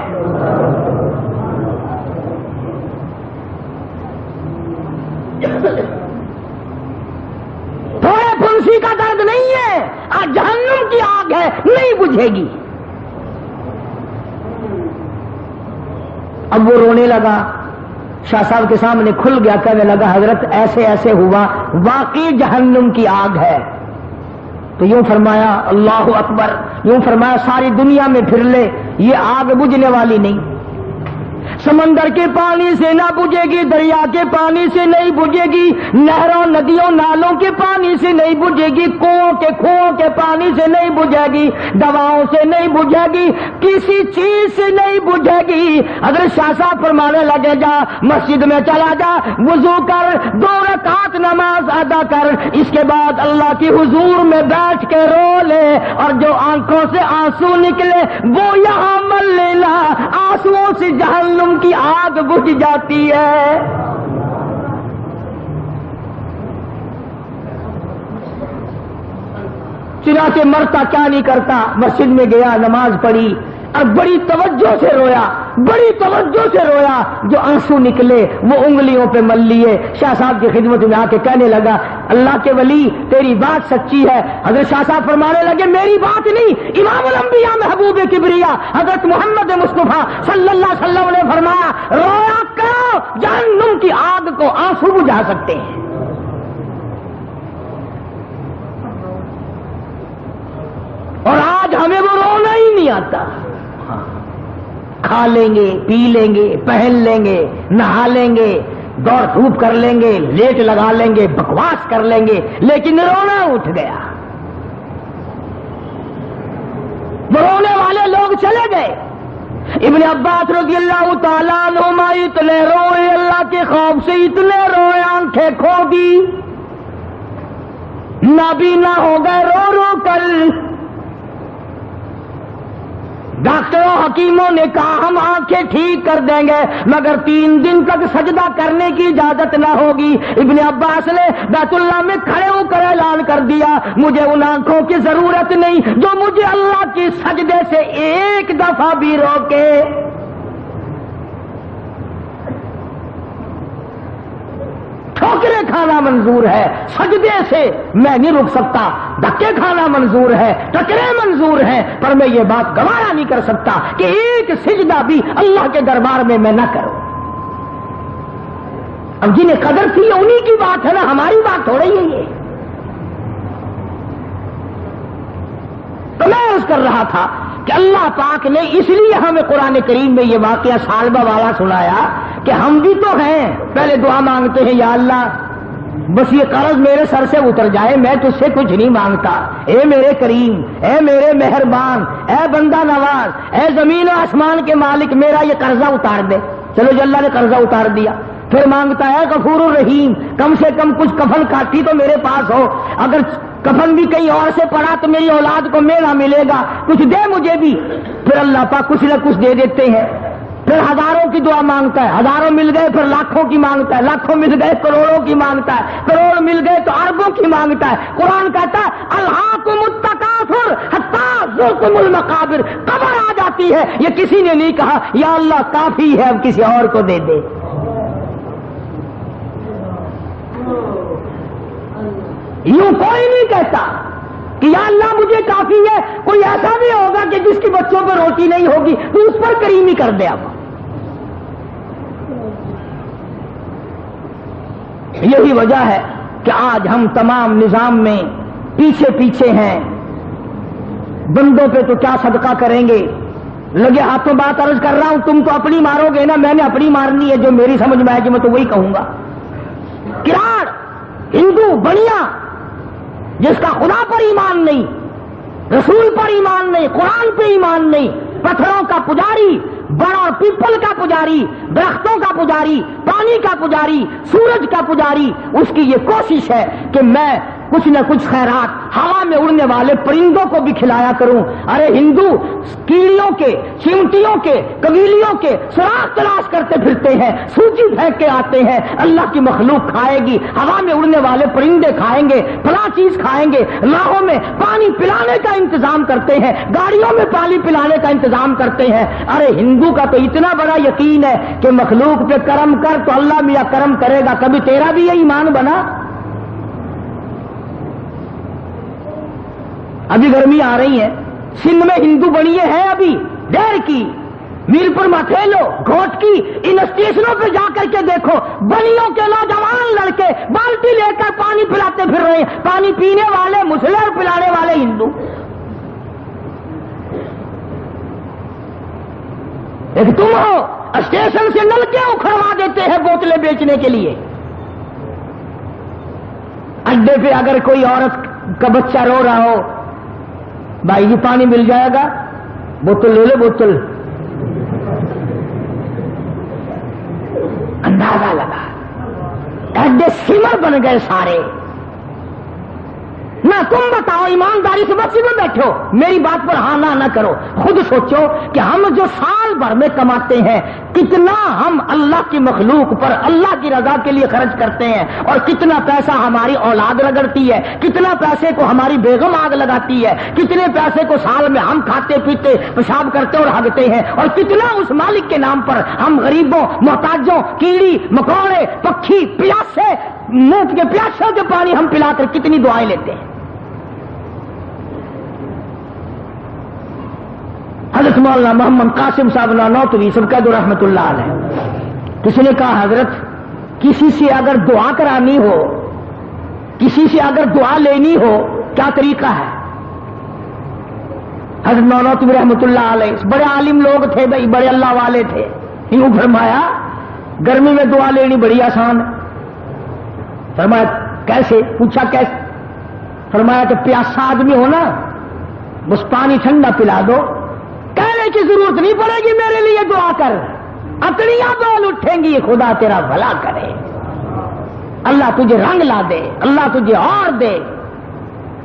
تھوڑے پھنسی کا درد نہیں ہے، آج جہنم کی آگ ہے، نہیں بجھے گی۔ اب وہ رونے لگا، شاہ صاحب کے سامنے کھل گیا، کہنے لگا حضرت ایسے ایسے ہوا، واقعی جہنم کی آگ ہے۔ تو یوں فرمایا اللہ اکبر، یوں فرمایا ساری دنیا میں پھر لے، یہ آگ بجھنے والی نہیں۔ سمندر کے پانی سے نہ بجھے گی، دریا کے پانی سے نہیں بجھے گی، نہروں ندیوں نالوں کے پانی سے نہیں بجھے گی، کنووں کے پانی سے نہیں بجھے گی، دواؤں سے نہیں بجھے گی، کسی چیز سے نہیں بجھے گی۔ حضرت شاہ صاحب فرمانے لگے جا مسجد میں چلا جا، وضو کر، 2 رکعت نماز ادا کر، اس کے بعد اللہ کی حضور میں بیٹھ کے رو لے، اور جو آنکھوں سے آنسو نکلے وہ یہاں مل لینا، آنسوؤں سے جہنم کی آگ بجھ جاتی ہے۔ چنانچہ مرتا کیا نہیں کرتا، مسجد میں گیا، نماز پڑھی اور بڑی توجہ سے رویا، بڑی توجہ سے رویا، جو آنسو نکلے وہ انگلیوں پہ مل لیے۔ شاہ صاحب کی خدمت میں آ کے کہنے لگا اللہ کے ولی تیری بات سچی ہے۔ حضرت شاہ صاحب فرمانے لگے میری بات نہیں، امام الانبیاء محبوب کبریا حضرت محمد مصطفیٰ صلی اللہ علیہ وسلم نے فرمایا رویا کرو، جہنم کی آگ کو آنسو بجھا سکتے ہیں۔ اور آج ہمیں وہ رونا ہی نہیں آتا، کھا لیں گے، پی لیں گے، پہن لیں گے، نہا لیں گے، دوڑ دھوپ کر لیں گے، لیٹ لگا لیں گے، بکواس کر لیں گے، لیکن رونا اٹھ گیا۔ وہ رونے والے لوگ چلے گئے۔ ابن عباس رضی اللہ تعالیٰ عنہما اتنے روئے، اللہ کے خوف سے اتنے روئے، آنکھیں کھو دی، نابینا ہو گئے رو رو کر۔ ڈاکٹروں حکیموں نے کہا ہم آنکھیں ٹھیک کر دیں گے مگر 3 دن تک سجدہ کرنے کی اجازت نہ ہوگی۔ ابن عباس نے بیت اللہ میں کھڑے ہو کر اعلان کر دیا مجھے ان آنکھوں کی ضرورت نہیں جو مجھے اللہ کی سجدے سے ایک دفعہ بھی روکے۔ ٹھوکریں کھانا منظور ہے، سجدے سے میں نہیں رک سکتا، دھکے کھانا منظور ہے، ٹکرے منظور ہیں، پر میں یہ بات گوارا نہیں کر سکتا کہ ایک سجدہ بھی اللہ کے دربار میں نہ کروں۔ اب جنہیں قدر تھی انہی کی بات ہے نا، ہماری بات ہو رہی ہے۔ یہ تو میں عرض کر رہا تھا کہ اللہ پاک نے اس لیے ہمیں قرآن کریم میں یہ واقعہ سالبہ والا سنایا کہ ہم بھی تو ہیں، پہلے دعا مانگتے ہیں یا اللہ بس یہ قرض میرے سر سے اتر جائے، میں تجھ سے کچھ نہیں مانگتا، اے میرے کریم، اے میرے مہربان، اے بندہ نواز، اے زمین و آسمان کے مالک میرا یہ قرضہ اتار دے۔ چلو جو اللہ نے قرضہ اتار دیا، پھر مانگتا ہے غفور الرحیم کم سے کم کچھ کفن کاٹی تو میرے پاس ہو، اگر کفن بھی کہیں اور سے پڑا تو میری اولاد کو میرا ملے گا، کچھ دے مجھے بھی۔ پھر اللہ پاک کچھ نہ کچھ دے دیتے ہیں۔ پھر ہزاروں کی دعا مانگتا ہے، ہزاروں مل گئے پھر لاکھوں کی مانگتا ہے، لاکھوں مل گئے کروڑوں کی مانگتا ہے، کروڑ مل گئے تو اربوں کی مانگتا ہے۔ قرآن کہتا ہے الہاکم التکاثر حتی زرتم المقابر، قبر آ جاتی ہے، یہ کسی نے نہیں کہا یا اللہ کافی ہے اب کسی اور کو دے دے۔ یوں کوئی نہیں کہتا کہ یا اللہ مجھے کافی ہے، کوئی ایسا بھی ہوگا کہ جس کی بچوں پر روٹی نہیں ہوگی تو اس پر کریمی کر دے۔ اب یہی وجہ ہے کہ آج ہم تمام نظام میں پیچھے پیچھے ہیں، بندوں پہ تو کیا صدقہ کریں گے، لگے ہاتھوں بات عرض کر رہا ہوں، تم تو اپنی مارو گے نا، میں نے اپنی مارنی ہے، جو میری سمجھ میں آئے گی میں تو وہی کہوں گا۔ کراڑ ہندو بنیا جس کا خدا پر ایمان نہیں، رسول پر ایمان نہیں، قرآن پہ ایمان نہیں، پتھروں کا پجاری، بڑ اور پیپل کا پجاری، درختوں کا پجاری، پانی کا پجاری، سورج کا پجاری، اس کی یہ کوشش ہے کہ میں کچھ نہ کچھ خیرات ہوا میں اڑنے والے پرندوں کو بھی کھلایا کروں۔ ارے ہندو کیڑیوں کے، چمٹیوں کے، کبیلیوں کے سراغ تلاش کرتے پھرتے ہیں، سوجی پھینک کے آتے ہیں، اللہ کی مخلوق کھائے گی، ہوا میں اڑنے والے پرندے کھائیں گے، فلاں چیز کھائیں گے، راہوں میں پانی پلانے کا انتظام کرتے ہیں، گاڑیوں میں پانی پلانے کا انتظام کرتے ہیں۔ ارے ہندو کا تو اتنا بڑا یقین ہے کہ مخلوق پہ کرم کر تو اللہ میاں کرم کرے گا، کبھی تیرا بھی یہ ایمان بنا؟ ابھی گرمی آ رہی ہے، سندھ میں ہندو بنیے ہیں ابھی ڈیر کی، میرپور مٹھیلو، گھوٹ کی، ان اسٹیشنوں پہ جا کر کے دیکھو، بنیوں کے نوجوان لڑکے بالٹی لے کر پانی پلاتے پھر رہے ہیں، پانی پینے والے مسلے اور پلانے والے ہندو۔ ایک تم ہو اسٹیشن سے نلکے اکھڑوا دیتے ہیں بوتلیں بیچنے کے لیے. اڈے پہ اگر کوئی عورت کا بچہ رو رہا ہو، بھائی جی پانی مل جائے گا، بوتل لے لو بوتل. اندازہ لگا اڈے سمر بن گئے سارے. نہ تم بتاؤ، ایمانداری سے مسجد میں بیٹھو، میری بات پر ہاں نہ کرو. خود سوچو کہ ہم جو سال بھر میں کماتے ہیں کتنا ہم اللہ کی مخلوق پر اللہ کی رضا کے لیے خرچ کرتے ہیں، اور کتنا پیسہ ہماری اولاد رگڑتی ہے، کتنا پیسے کو ہماری بیگم آگ لگاتی ہے، کتنے پیسے کو سال میں ہم کھاتے پیتے پیشاب کرتے اور ہگتے ہیں، اور کتنا اس مالک کے نام پر ہم غریبوں، محتاجوں، کیڑی مکوڑے، پکھی، پیاسے، منہ کے پیاسوں کے پانی ہم پلا کر کتنی دعائیں لیتے ہیں. حضرت مولانا محمد قاسم صاحب نانوتوی سبکت رحمت اللہ علیہ، کسی نے کہا حضرت کسی سے اگر دعا کرانی ہو، کسی سے اگر دعا لینی ہو کیا طریقہ ہے؟ حضرت نانوتوی رحمت اللہ علیہ بڑے عالم لوگ تھے بھائی، بڑے اللہ والے تھے. یوں فرمایا گرمی میں دعا لینی بڑی آسان ہے. فرمایا کیسے؟ پوچھا کیسے؟ فرمایا کہ پیاسا آدمی ہو نا، بس پانی ٹھنڈا پلا دو، کہنے کی ضرورت نہیں پڑے گی میرے لیے دعا کر، اکڑیاں بول اٹھیں گی، خدا تیرا بھلا کرے، اللہ تجھے رنگ لا دے، اللہ تجھے اور دے.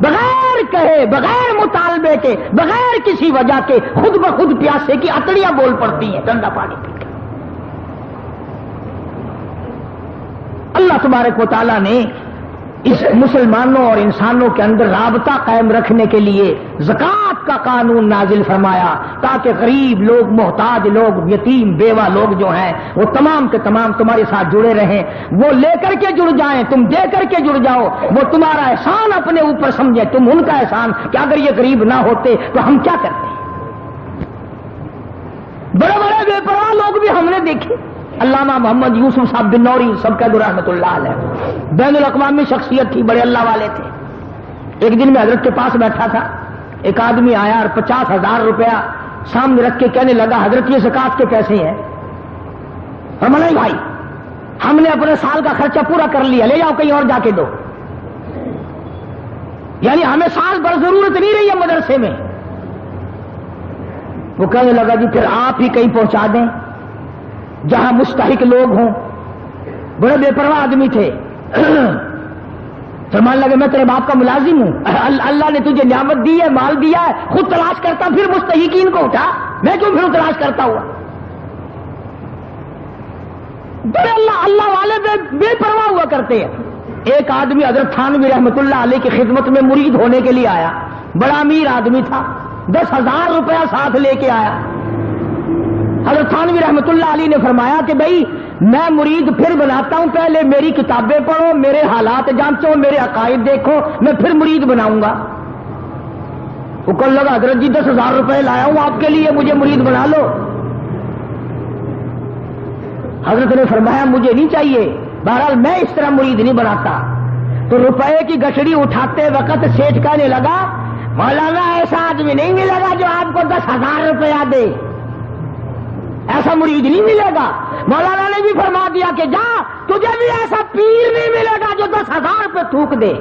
بغیر کہے، بغیر مطالبے کے، بغیر کسی وجہ کے خود بخود پیاسے کی اکڑیاں بول پڑتی ہیں ٹھنڈا پانی پی کر. اللہ تبارک و تعالیٰ نے اس مسلمانوں اور انسانوں کے اندر رابطہ قائم رکھنے کے لیے زکوٰۃ کا قانون نازل فرمایا، تاکہ غریب لوگ، محتاج لوگ، یتیم بیوہ لوگ جو ہیں وہ تمام کے تمام تمہارے ساتھ جڑے رہیں. وہ لے کر کے جڑ جائیں، تم دے کر کے جڑ جاؤ، وہ تمہارا احسان اپنے اوپر سمجھے، تم ان کا احسان کہ اگر یہ غریب نہ ہوتے تو ہم کیا کرتے. بڑے بڑے بے پرواہ لوگ بھی ہم نے دیکھے. علامہ محمد یوسف صاحب بنوری سبکت رحمت اللہ علیہ بین الاقوامی شخصیت تھی، بڑے اللہ والے تھے. ایک دن میں حضرت کے پاس بیٹھا تھا، ایک آدمی آیا اور 50,000 روپیہ سامنے رکھ کے کہنے لگا حضرت یہ زکوٰۃ کے پیسے ہیں. ہم نہیں بھائی، ہم نے اپنے سال کا خرچہ پورا کر لیا، لے جاؤ کہیں اور جا کے دو. یعنی ہمیں سال بھر ضرورت نہیں رہی ہے مدرسے میں. وہ کہنے لگا جی پھر آپ ہی کہیں پہنچا دیں جہاں مستحق لوگ ہوں. بڑے بے پرواہ آدمی تھے. فرمان لگے میں تیرے باپ کا ملازم ہوں، اللہ نے تجھے نعمت دی ہے، مال دیا ہے، خود تلاش کرتا پھر مستحقین کو اٹھا، میں کیوں پھر تلاش کرتا ہوا. بڑے اللہ والے بے پرواہ ہوا کرتے ہیں. ایک آدمی حضرت تھانوی رحمت اللہ علیہ کی خدمت میں مرید ہونے کے لیے آیا، بڑا امیر آدمی تھا، 10,000 روپیہ ساتھ لے کے آیا. حضرت تھانوی رحمت اللہ علیہ نے فرمایا کہ بھائی میں مرید پھر بناتا ہوں، پہلے میری کتابیں پڑھو، میرے حالات جانچو، میرے عقائد دیکھو، میں پھر مرید بناؤں گا. وہ کہنے لگا حضرت جی 10,000 روپے لایا ہوں آپ کے لیے، مجھے مرید بنا لو. حضرت نے فرمایا مجھے نہیں چاہیے، بہرحال میں اس طرح مرید نہیں بناتا. تو روپے کی گٹھڑی اٹھاتے وقت سیٹھ کہنے لگا مولانا ایسا آدمی نہیں ملے گا جو آپ کو 10,000 روپیہ دے، ایسا مرید نہیں ملے گا. مولانا نے بھی فرما دیا کہ جا تجھے بھی ایسا پیر نہیں ملے گا جو 10,000 روپے تھوک دے.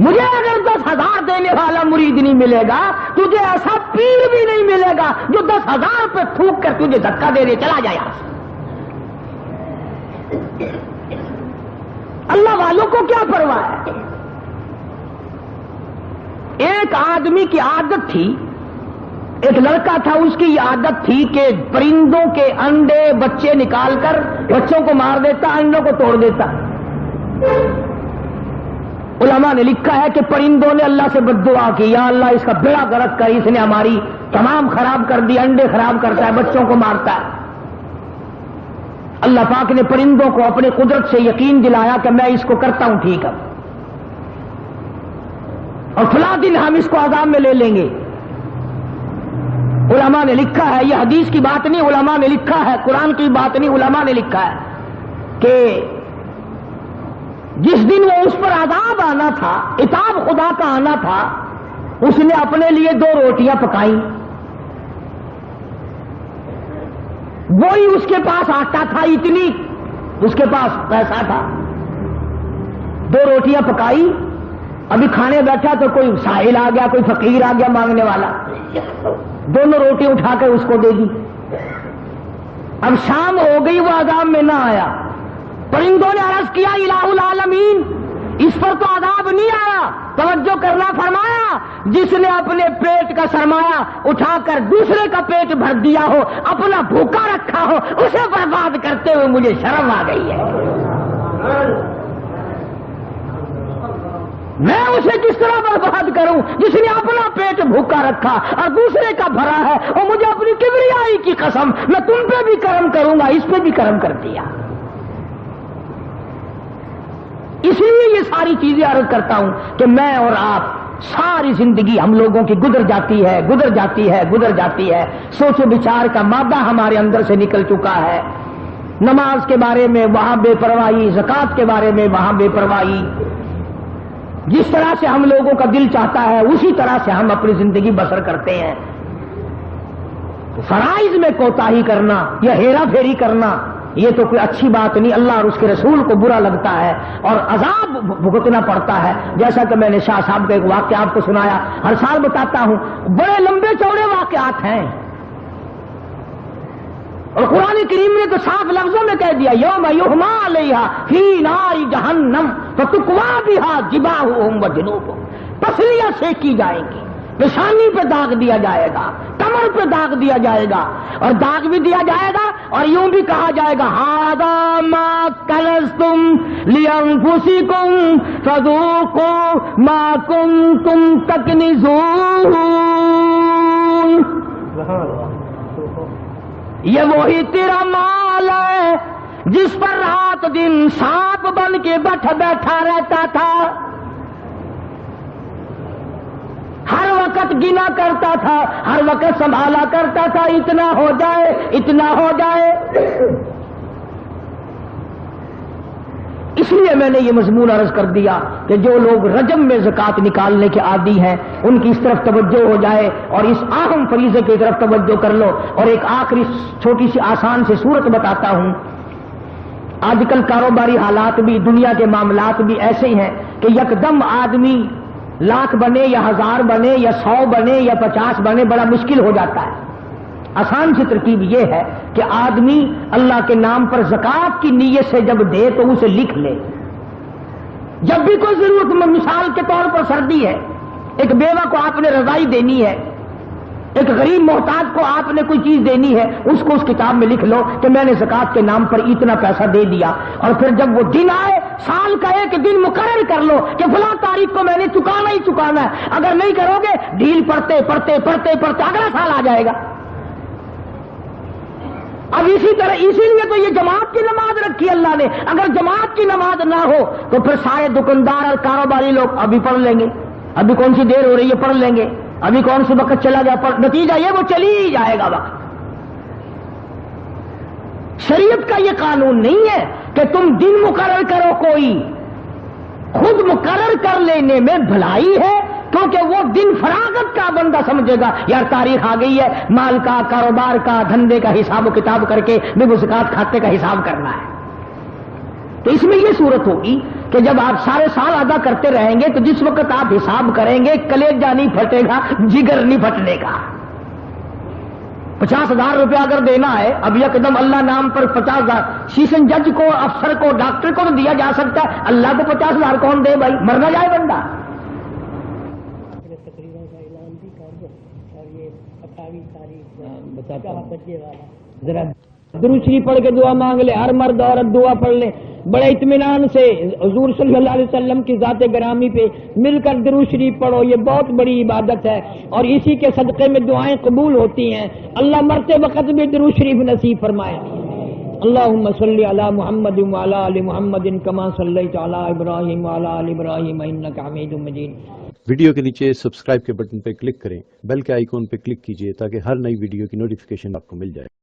مجھے اگر 10,000 دینے والا مرید نہیں ملے گا، تجھے ایسا پیر بھی نہیں ملے گا جو 10,000 روپے تھوک کر تجھے دھکا دے دے چلا جائے. اللہ والوں کو کیا پرواہ ہے. ایک آدمی کی عادت تھی، ایک لڑکا تھا، اس کی یہ عادت تھی کہ پرندوں کے انڈے بچے نکال کر بچوں کو مار دیتا، انڈوں کو توڑ دیتا. علماء نے لکھا ہے کہ پرندوں نے اللہ سے بد دعا کی، یا اللہ اس کا بیڑا غرق کر، اس نے ہماری تمام خراب کر دی، انڈے خراب کرتا ہے، بچوں کو مارتا ہے. اللہ پاک نے پرندوں کو اپنی قدرت سے یقین دلایا کہ میں اس کو کرتا ہوں ٹھیک ہے، اور فلاں دن ہم اس کو عذاب میں لے لیں گے. علماء نے لکھا ہے، یہ حدیث کی بات نہیں، علماء نے لکھا ہے، قرآن کی بات نہیں، علماء نے لکھا ہے کہ جس دن وہ اس پر عذاب آنا تھا، عتاب خدا کا آنا تھا، اس نے اپنے لیے 2 روٹیاں پکائی، وہی اس کے پاس آٹا تھا، اتنی اس کے پاس پیسہ تھا، 2 روٹیاں پکائی، ابھی کھانے بیٹھا تو کوئی سائل آ گیا، کوئی فقیر آ گیا مانگنے والا، دونوں روٹی اٹھا کر اس کو دے دی۔ اب شام ہو گئی، وہ عذاب میں نہ آیا، پرندوں نے عرض کیا الہ العالمین اس پر تو عذاب نہیں آیا، توجہ کرنا فرمایا، جس نے اپنے پیٹ کا سرمایہ اٹھا کر دوسرے کا پیٹ بھر دیا ہو، اپنا بھوکا رکھا ہو، اسے برباد کرتے ہوئے مجھے شرم آ گئی ہے۔ میں اسے کس طرح برباد کروں جس نے اپنا پیٹ بھوکا رکھا اور دوسرے کا بھرا ہے، اور مجھے اپنی کبریائی کی قسم، میں تم پہ بھی کرم کروں گا، اس پہ بھی کرم کر دیا۔ اس لیے یہ ساری چیزیں عرض کرتا ہوں کہ میں اور آپ ساری زندگی ہم لوگوں کی گزر جاتی ہے، گزر جاتی ہے، گزر جاتی ہے، سوچ بچار کا مادہ ہمارے اندر سے نکل چکا ہے۔ نماز کے بارے میں وہاں بے پرواہی، زکوٰۃ کے بارے میں وہاں بے پرواہی، جس طرح سے ہم لوگوں کا دل چاہتا ہے اسی طرح سے ہم اپنی زندگی بسر کرتے ہیں۔ فرائض میں کوتاہی کرنا یا ہیرا پھیری کرنا یہ تو کوئی اچھی بات نہیں، اللہ اور اس کے رسول کو برا لگتا ہے اور عذاب بھگتنا پڑتا ہے۔ جیسا کہ میں نے شاہ صاحب کا ایک واقعہ آپ کو سنایا، ہر سال بتاتا ہوں، بڑے لمبے چوڑے واقعات ہیں، اور قرآن کریم نے تو صاف لفظوں میں کہہ دیا یوم یحما علیہا فی نار جہنم فتکوا بہا جباہہم وجنوبہم، پسلیاں سینکی جائیں گی، پیشانی پہ داغ دیا جائے گا، کمر پہ داغ دیا جائے گا، اور داغ بھی دیا جائے گا اور یوں بھی کہا جائے گا ھذا ما کنزتم لانفسکم فذوقوا ما کنتم تکنزون۔ یہ وہی تیرا مال ہے جس پر رات دن سانپ بن کے بیٹھا رہتا تھا، ہر وقت گنا کرتا تھا، ہر وقت سنبھالا کرتا تھا، اتنا ہو جائے اتنا ہو جائے۔ اس لیے میں نے یہ مضمون عرض کر دیا کہ جو لوگ رجب میں زکوٰۃ نکالنے کے عادی ہیں ان کی اس طرف توجہ ہو جائے اور اس اہم فریضے کی طرف توجہ کر لو۔ اور ایک آخری چھوٹی سی آسان سی صورت بتاتا ہوں۔ آج کل کاروباری حالات بھی، دنیا کے معاملات بھی ایسے ہی ہیں کہ یکدم آدمی لاکھ بنے یا 1000 بنے یا 100 بنے یا 50 بنے بڑا مشکل ہو جاتا ہے۔ آسان سی ترکیب یہ ہے کہ آدمی اللہ کے نام پر زکوٰۃ کی نیت سے جب دے تو اسے لکھ لے۔ جب بھی کوئی ضرورت میں، مثال کے طور پر سردی ہے، ایک بیوہ کو آپ نے رضائی دینی ہے، ایک غریب محتاج کو آپ نے کوئی چیز دینی ہے، اس کو اس کتاب میں لکھ لو کہ میں نے زکوٰۃ کے نام پر اتنا پیسہ دے دیا، اور پھر جب وہ دن آئے سال کا ایک دن مقرر کر لو کہ فلاں تاریخ کو میں نے چکانا ہی چکانا ہے، اگر نہیں کرو گے ڈھیل پڑتے پڑتے پڑتے پڑتے اگلا سال آ جائے گا۔ اب اسی لیے تو یہ جماعت کی نماز رکھی اللہ نے، اگر جماعت کی نماز نہ ہو تو پھر سارے دکاندار اور کاروباری لوگ ابھی پڑھ لیں گے، ابھی کون سی دیر ہو رہی ہے پڑھ لیں گے، ابھی کون سی وقت چلا گیا، نتیجہ یہ وہ چلی ہی جائے گا وقت۔ شریعت کا یہ قانون نہیں ہے کہ تم دن مقرر کرو، کوئی خود مقرر کر لینے میں بھلائی ہے، کیونکہ وہ دن فراغت کا بندہ سمجھے گا یار تاریخ آ گئی ہے، مال کا، کاروبار کا، دھندے کا حساب و کتاب کر کے میں زکوٰۃ کھاتے کا حساب کرنا ہے۔ تو اس میں یہ صورت ہوگی کہ جب آپ سارے سال ادا کرتے رہیں گے تو جس وقت آپ حساب کریں گے کلیجہ نہیں پھٹے گا، جگر نہیں پھٹنے کا۔ 50,000 روپیہ اگر دینا ہے، اب یکدم اللہ نام پر 50,000 سیشن جج کو، افسر کو، ڈاکٹر کو تو دیا جا سکتا ہے، اللہ کو 50,000 کون دے بھائی، مر نہ جائے بندہ۔ ذرا درود شریف پڑھ کے دعا مانگ لے، ہر مرد عورت دعا پڑھ لے بڑے اطمینان سے، حضور صلی اللہ علیہ وسلم کی ذات گرامی پہ مل کر درود شریف پڑھو، یہ بہت بڑی عبادت ہے اور اسی کے صدقے میں دعائیں قبول ہوتی ہیں۔ اللہ مرتے وقت بھی درود شریف نصیب فرمائے۔ اللہم صلی علی محمد وعلی آل محمد کما صلیت علی ابراہیم وعلی آل ابراہیم انک حمید مجید۔ ویڈیو کے نیچے سبسکرائب کے بٹن پہ کلک کریں، بیل کے آئیکن پہ کلک کیجئے تاکہ ہر نئی ویڈیو کی نوٹیفیکیشن آپ کو مل جائے۔